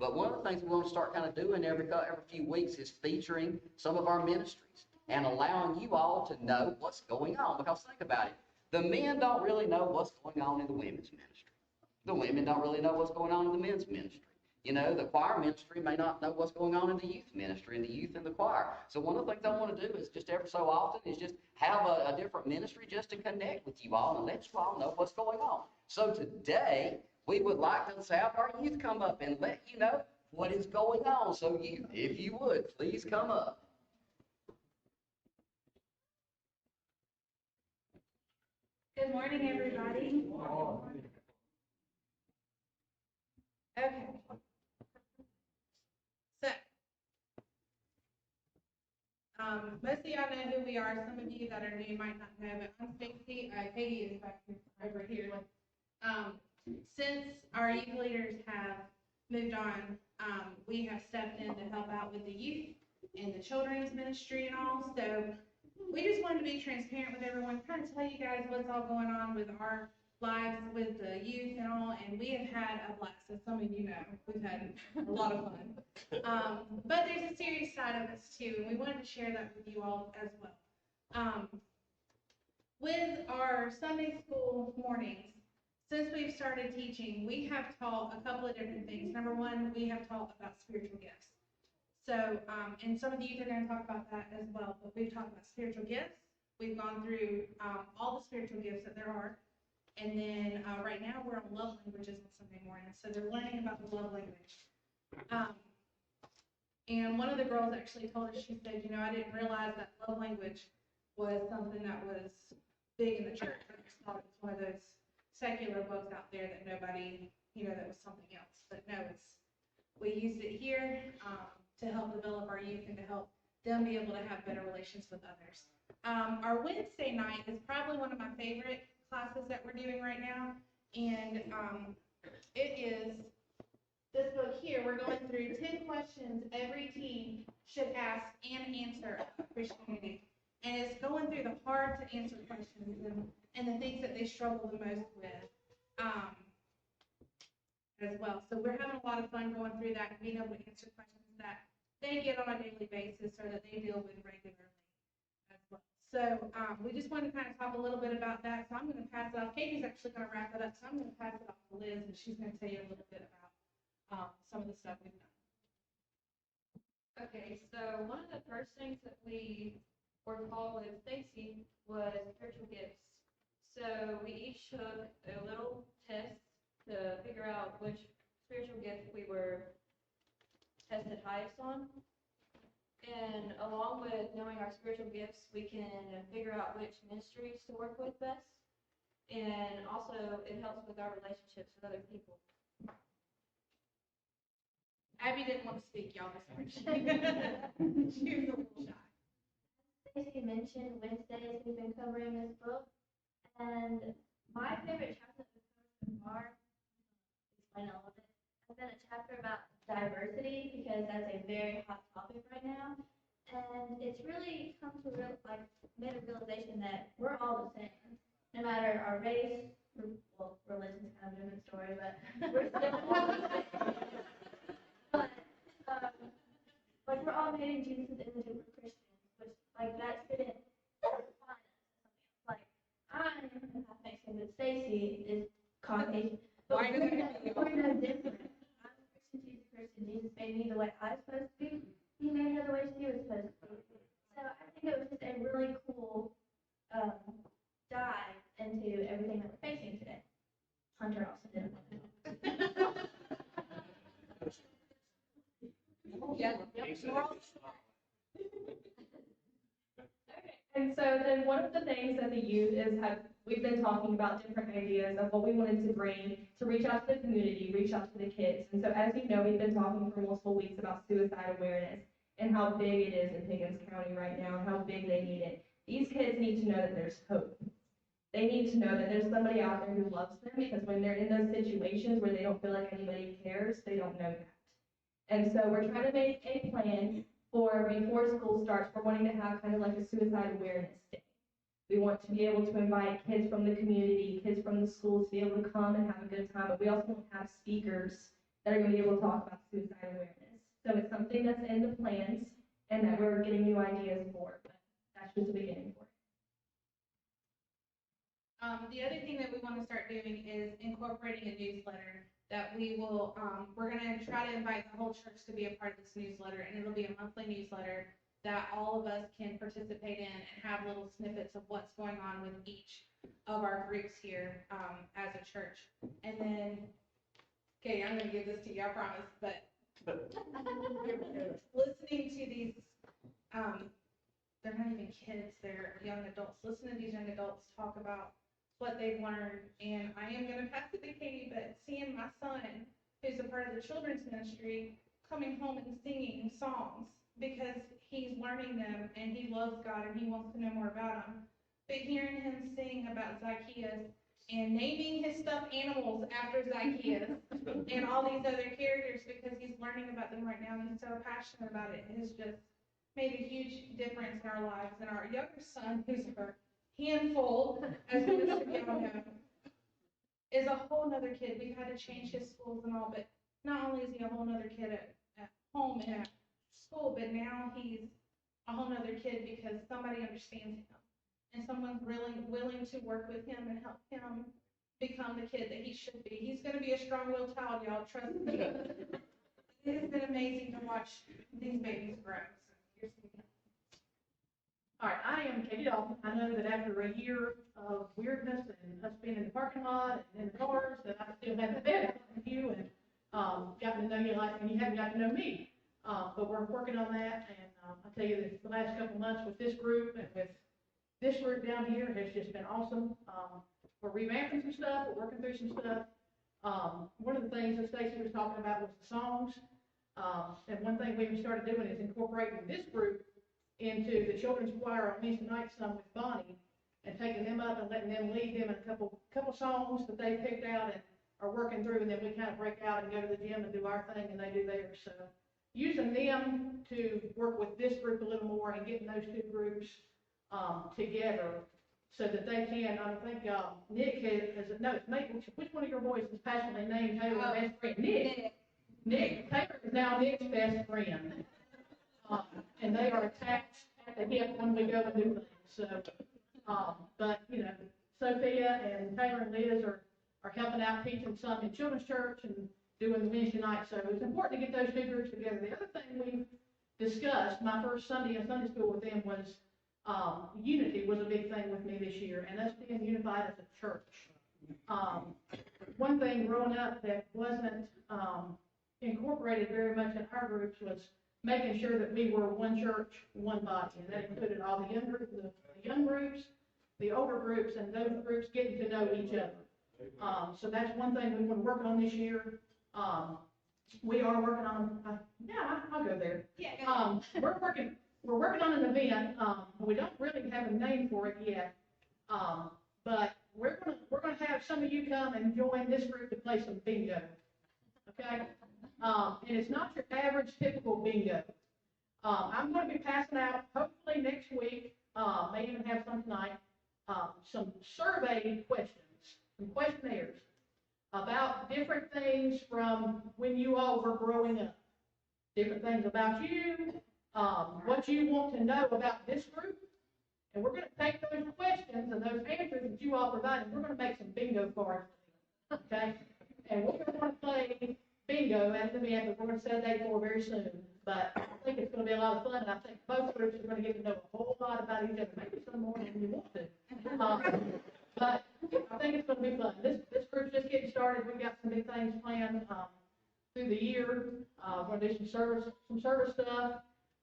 But one of the things we want to start kind of doing every few weeks is featuring some of our ministries and allowing you all to know what's going on. Because think about it, the men don't really know what's going on in the women's ministry. The women don't really know what's going on in the men's ministry. You know, the choir ministry may not know what's going on in the youth ministry and the youth in the choir. So one of the things I want to do is just every so often is just have a different ministry just to connect with you all and let you all know what's going on. So today, we would like to have our youth come up and let you know what is going on. So you, if you would, please come up. Good morning, everybody. Okay. So, most of y'all know who we are. Some of you that are new might not know, but I'm Stacy. Katie is back here, over here. Since our youth leaders have moved on, we have stepped in to help out with the youth and the children's ministry and all. So we just wanted to be transparent with everyone, kind of tell you guys what's all going on with our lives with the youth and all, and we have had a blast. As some of you know, we've had a lot of fun. But there's a serious side of us too, and we wanted to share that with you all as well. With our Sunday school mornings, since we've started teaching, we have taught a couple of different things. Number one, we have taught about spiritual gifts. So, and some of the youth are going to talk about that as well, but we've talked about spiritual gifts. We've gone through all the spiritual gifts that there are. And then right now we're on love languages on Sunday morning. So they're learning about the love language. And one of the girls actually told us, she said, you know, I didn't realize that love language was something that was big in the church. I just thought it was one of those secular books out there that nobody, you know, that was something else. But no, we used it here to help develop our youth and to help them be able to have better relations with others. Our Wednesday night is probably one of my favorite classes that we're doing right now, and it is this book here. We're going through 10 questions every teen should ask and answer about Christianity, and it's going through the hard to answer questions and the things that they struggle the most with as well. So we're having a lot of fun going through that and being able to answer questions that they get on a daily basis or that they deal with regularly as well. So we just wanted to kind of talk a little bit about that. So I'm going to pass it off. Katie's actually going to wrap it up. So I'm going to pass it off to Liz, and she's going to tell you a little bit about some of the stuff we've done. Okay, so one of the first things that we were taught with Stacy was spiritual gifts. So we each took a little test to figure out which spiritual gift we were tested highest on. And along with knowing our spiritual gifts, we can figure out which ministries to work with best. And also, it helps with our relationships with other people. Abby didn't want to speak, y'all, this morning. She was a little shy. Stacey mentioned Wednesdays we've been covering this book, and my favorite chapter so far, explain a little bit, has been a chapter about diversity, because that's a very hot topic right now, and it's really come to made a realization that we're all the same, no matter our race, well, religion's kind of a different story, but we're still all the same. But we're all made in Jesus' image and we're Christians, which that shouldn't define us as something else. I'm half Mexican, but Stacy is Caucasian. But we're no different. I'm a Christian, she's a Christian. Jesus made me the way I was supposed to be. He made her the way she was supposed to be. So I think it was just a really cool dive into everything that we're facing today. Hunter also did it. Yeah. And so then one of the things that the youth we've been talking about different ideas of what we wanted to bring to reach out to the community, reach out to the kids. And so as you know, we've been talking for multiple weeks about suicide awareness and how big it is in Pickens County right now and how big they need it. These kids need to know that there's hope. They need to know that there's somebody out there who loves them, because when they're in those situations where they don't feel like anybody cares, they don't know that. And so we're trying to make a plan for before school starts. We're wanting to have kind of like a suicide awareness day. We want to be able to invite kids from the community, kids from the schools to be able to come and have a good time. But we also want to have speakers that are going to be able to talk about suicide something that's in the plans and that we're getting new ideas for, but that's just the beginning for it. The other thing that we want to start doing is incorporating a newsletter that we will, we're gonna try to invite the whole church to be a part of this newsletter, and it'll be a monthly newsletter that all of us can participate in and have little snippets of what's going on with each of our groups here, as a church. And then, Katie, I'm gonna give this to you, I promise, but listening to these, they're not even kids, they're young adults, listen to these young adults talk about what they've learned, and I am gonna pass it to Katie, but seeing my son, who's a part of the children's ministry, coming home and singing songs, because he's learning them, and he loves God, and he wants to know more about him. But hearing him sing about Zacchaeus, and naming his stuffed animals after Zacchaeus, and all these other characters, because he's learning about them right now, and he's so passionate about it, it has just made a huge difference in our lives. And our younger son, who's our handful, as most of y'all know, is a whole nother kid. We've had to change his schools and all, but not only is he a whole nother kid at home and at school, but now he's a whole nother kid because somebody understands him. And someone's really willing to work with him and help him become the kid that he should be. He's gonna be a strong-willed child, y'all, trust me. It has been amazing to watch these babies grow. So here's the All right, I am Katie Dalton. I know that after a year of weirdness and us being in the parking lot and in the cars, that I still haven't met with you and gotten to know you like, and you haven't got to know me. But we're working on that, and I tell you that the last couple of months with this group and with this group down here has just been awesome. We're revamping some stuff, we're working through some stuff. One of the things that Stacy was talking about was the songs. And one thing we started doing is incorporating this group into the children's choir on Wednesday night, some with Bonnie, and taking them up and letting them lead them in a couple songs that they picked out and are working through, and then we kind of break out and go to the gym and do our thing, and they do theirs. So using them to work with this group a little more and getting those two groups together so that they can, I think Nick has, no, it's Nate, which one of your boys is passionately named Taylor best friend? Nick, Taylor is now Nick's best friend. And they are attached at the hip when we go and do things. So, but you know, Sophia and Taylor and Liz are helping out teaching some in children's church and doing the Wednesday night. So it's important to get those two groups together. The other thing we discussed, my first Sunday in Sunday school with them was unity was a big thing with me this year, and us being unified as a church. One thing growing up that wasn't incorporated very much in our groups was making sure that we were one church, one body, and that included all the young groups, the older groups, and those groups getting to know each other. So that's one thing we want to work on this year. We are working on, I'll go there. Yeah. We're working on an event. We don't really have a name for it yet, but we're gonna have some of you come and join this group to play some bingo. Okay. And it's not your average typical bingo. I'm going to be passing out, hopefully next week, may even have some tonight, some survey questions, some questionnaires about different things from when you all were growing up. Different things about you, what you want to know about this group. And we're going to take those questions and those answers that you all provided, we're going to make some bingo cards. Okay? And we're going to want to play bingo at the event that we're going to set a date for very soon. But I think it's going to be a lot of fun, and I think both groups are going to get to know a whole lot about each other, maybe some more than you want to. But I think it's going to be fun. This group's just getting started. We've got some big things planned through the year. We're going to do some service stuff.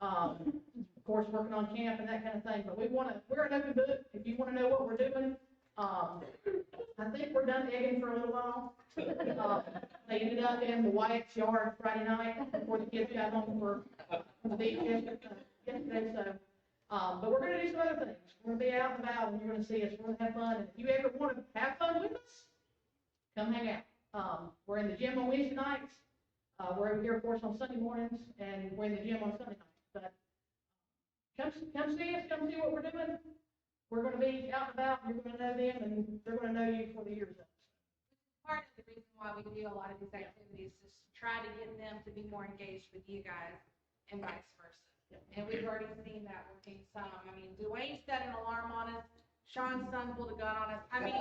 Of course, working on camp and that kind of thing. But we're an open book. If you want to know what we're doing, I think we're done egging for a little while. They ended up in the Wyatt's yard Friday night before the kids got home for the beach yesterday. So, but we're going to do some other things. We're going to be out and about, and you're going to see us. We're going to have fun. And if you ever want to have fun with us, come hang out. We're in the gym on Wednesday nights. We're over here, of course, on Sunday mornings, and we're in the gym on Sunday nights. But come see us. Come see what we're doing. We're going to be out and about. You're going to know them, and they're going to know you before the year's up. Part of the reason why we do a lot of these activities is to try to get them to be more engaged with you guys. and vice versa. And we've already seen that working some. I mean, Dwayne set an alarm on us. Sean's son pulled a gun on us. I mean,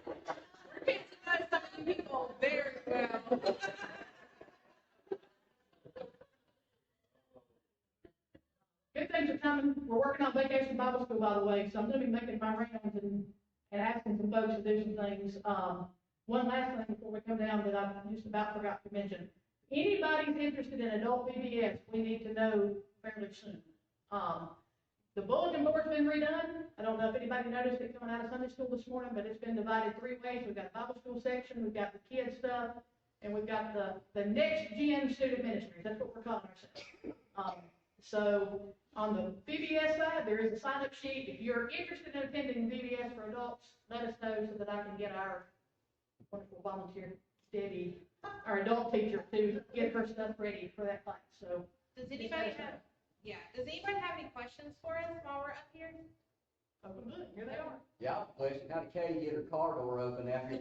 we're getting to know some of you people very well. Good things are coming. We're working on Vacation Bible School, by the way, so I'm gonna be making my rounds and asking some folks to do some things. One last thing before we come down that I just about forgot to mention. Anybody's interested in adult VBS, we need to know fairly soon. The bulletin board's been redone. I don't know if anybody noticed it coming out of Sunday school this morning, but it's been divided 3 ways. We've got a Bible school section, we've got the kids stuff, and we've got the next gen student ministries. That's what we're calling ourselves. So on the VBS side, there is a sign-up sheet. If you're interested in attending VBS for adults, let us know so that I can get our wonderful volunteer, Debbie, our adult teacher, to get her stuff ready for that class. So Does anybody have any questions for us while we're up here? oh, good, here they are. Yeah, question, how did Katie get her car door open after?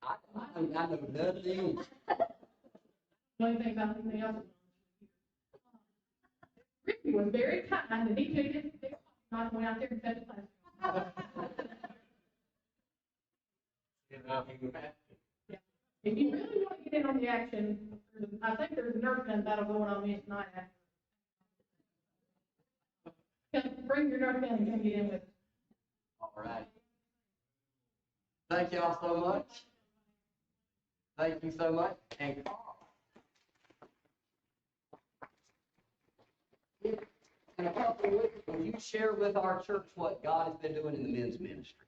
I know nothing. One thing about anything else. Ricky was very kind and he took his big pocket and went out there and fed the class. If you really want to get in on the action, I think there's a Nerf gun battle going on Wednesday night. Bring your Nerf gun and come get in with us. All right. Thank y'all so much. Thank you so much. And Carl. In a couple of weeks, will you share with our church what God has been doing in the men's ministry?